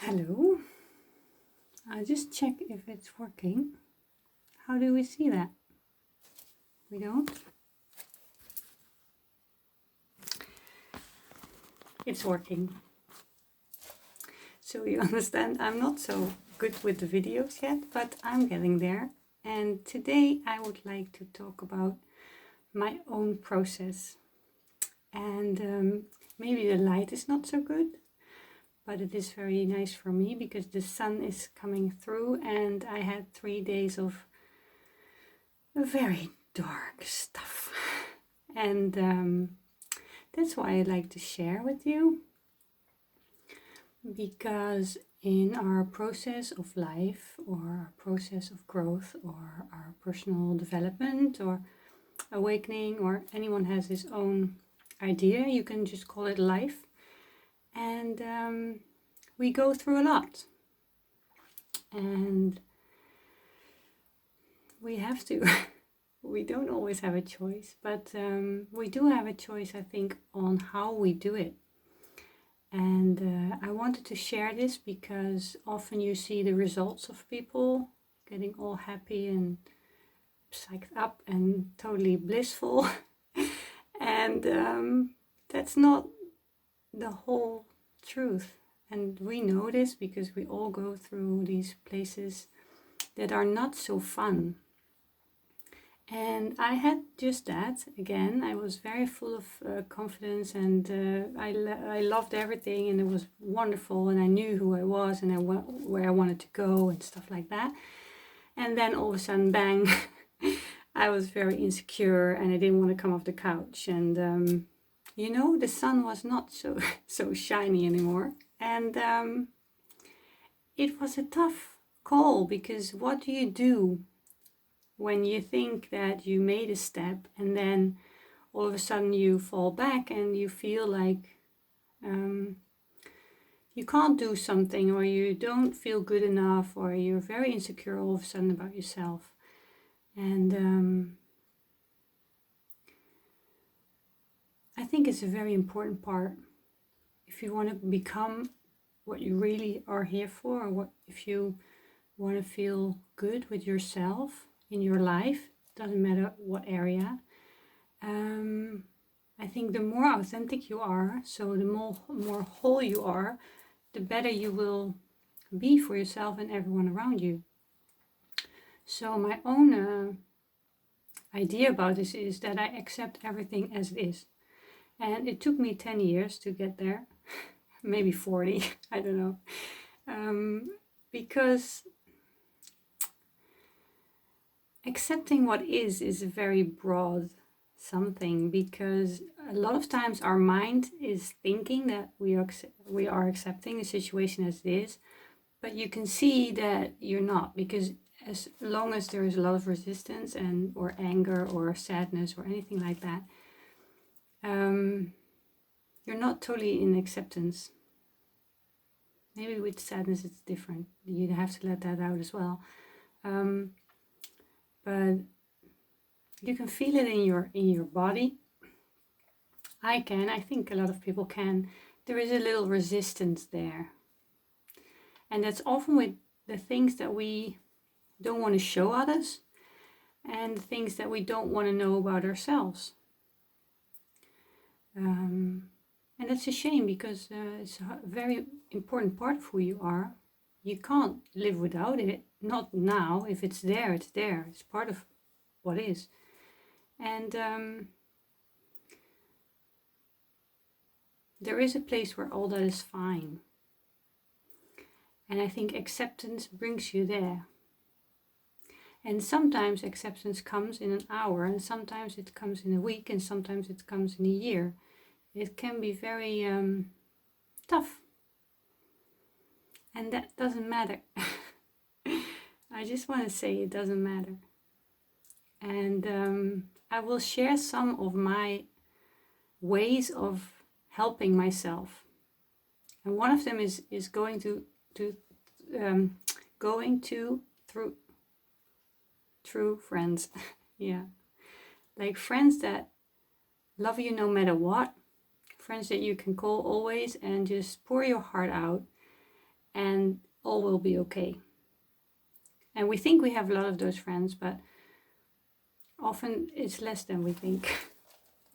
Hello. I'll just check if it's working. How do we see that? We don't? It's working. So you understand I'm not so good with the videos yet, but I'm getting there. And today I would like to talk about my own process. And maybe the light is not so good, but it is very nice for me because the sun is coming through and I had 3 days of very dark stuff. And that's why I like to share with you, because in our process of life or our process of growth or our personal development or awakening, or anyone has his own idea, you can just call it life, and we go through a lot and we have to. We don't always have a choice, but we do have a choice, I think, on how we do it. And I wanted to share this because often you see the results of people getting all happy and psyched up and totally blissful. and that's not the whole truth. And we know this because we all go through these places that are not so fun. And I had just that again. I was very full of confidence, and I loved everything, and it was wonderful, and I knew who I was and where I wanted to go and stuff like that. And then all of a sudden, bang, I was very insecure and I didn't want to come off the couch. And the sun was not so shiny anymore. And it was a tough call, because what do you do when you think that you made a step and then all of a sudden you fall back and you feel like you can't do something, or you don't feel good enough, or you're very insecure all of a sudden about yourself. And I think it's a very important part if you want to become what you really are here for, or if you want to feel good with yourself in your life, doesn't matter what area. I think the more authentic you are, so the more whole you are, the better you will be for yourself and everyone around you. So my own idea about this is that I accept everything as it is. And it took me 10 years to get there, maybe 40, I don't know. Because accepting what is a very broad something, because a lot of times our mind is thinking that we are accepting the situation as it is, but you can see that you're not, because as long as there is a lot of resistance or anger or sadness or anything like that, you're not totally in acceptance. Maybe with sadness it's different. You have to let that out as well. But you can feel it in your body. I can. I think a lot of people can. There is a little resistance there. And that's often with the things that we don't want to show others, and the things that we don't want to know about ourselves. And that's a shame, because it's a very important part of who you are. You can't live without it. Not now. If it's there, it's there. It's part of what is. And there is a place where all that is fine. And I think acceptance brings you there. And sometimes acceptance comes in an hour, and sometimes it comes in a week, and sometimes it comes in a year. It can be very tough. And that doesn't matter. I just want to say it doesn't matter. And I will share some of my ways of helping myself. And one of them is going through friends. Yeah. Like friends that love you no matter what. Friends that you can call always and just pour your heart out. and all will be okay. And we think we have a lot of those friends, but often it's less than we think.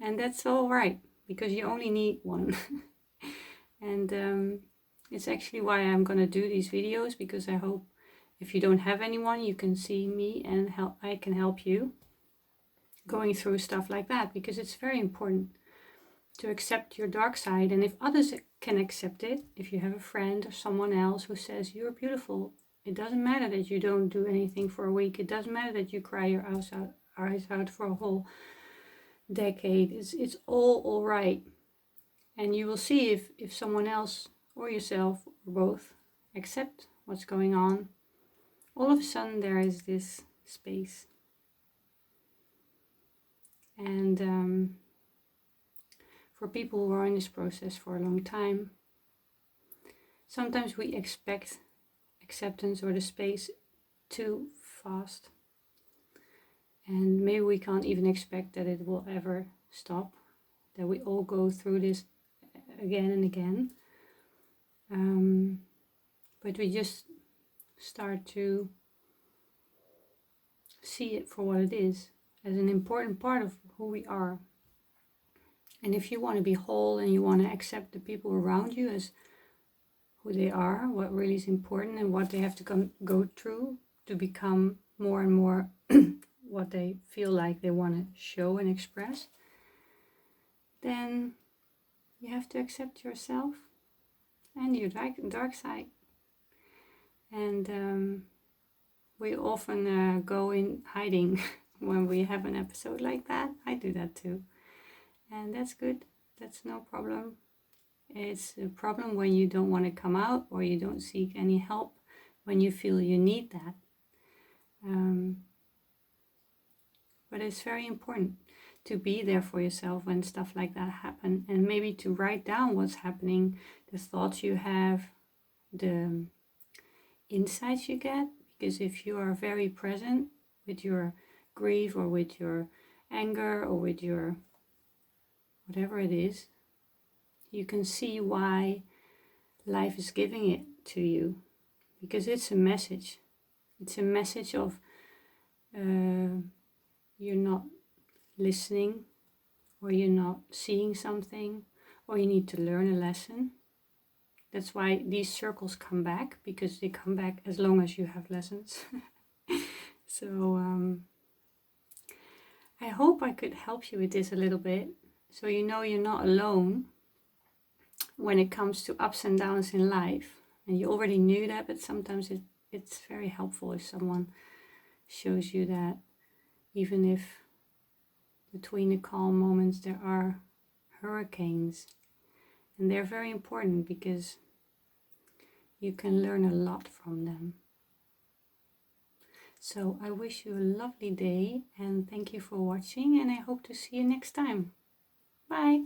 And that's all right, because you only need one. And it's actually why I'm gonna do these videos, because I hope if you don't have anyone, you can see me and I can help you going through stuff like that, because it's very important to accept your dark side. And if others can accept it, if you have a friend or someone else who says you're beautiful, it doesn't matter that you don't do anything for a week. It doesn't matter that you cry your eyes out for a whole decade. It's all right. And you will see if someone else or yourself or both accept what's going on, all of a sudden there is this space. And for people who are in this process for a long time, sometimes we expect acceptance or the space too fast. And maybe we can't even expect that it will ever stop, that we all go through this again and again. But we just start to see it for what it is, as an important part of who we are. And if you want to be whole and you want to accept the people around you as who they are, what really is important and what they have to go through to become more and more what they feel like they want to show and express, then you have to accept yourself and your dark side. And we often go in hiding when we have an episode like that. I do that too. And that's good. That's no problem. It's a problem when you don't want to come out or you don't seek any help when you feel you need that. But it's very important to be there for yourself when stuff like that happen, and maybe to write down what's happening, the thoughts you have, the insights you get. Because if you are very present with your grief or with your anger or with your whatever it is, you can see why life is giving it to you, because it's a message. It's a message of you're not listening, or you're not seeing something, or you need to learn a lesson. That's why these circles come back, because they come back as long as you have lessons. So I hope I could help you with this a little bit, so you know you're not alone when it comes to ups and downs in life. And you already knew that, but sometimes it's very helpful if someone shows you that, even if between the calm moments there are hurricanes. And they're very important because you can learn a lot from them. So I wish you a lovely day, and thank you for watching, and I hope to see you next time. Bye!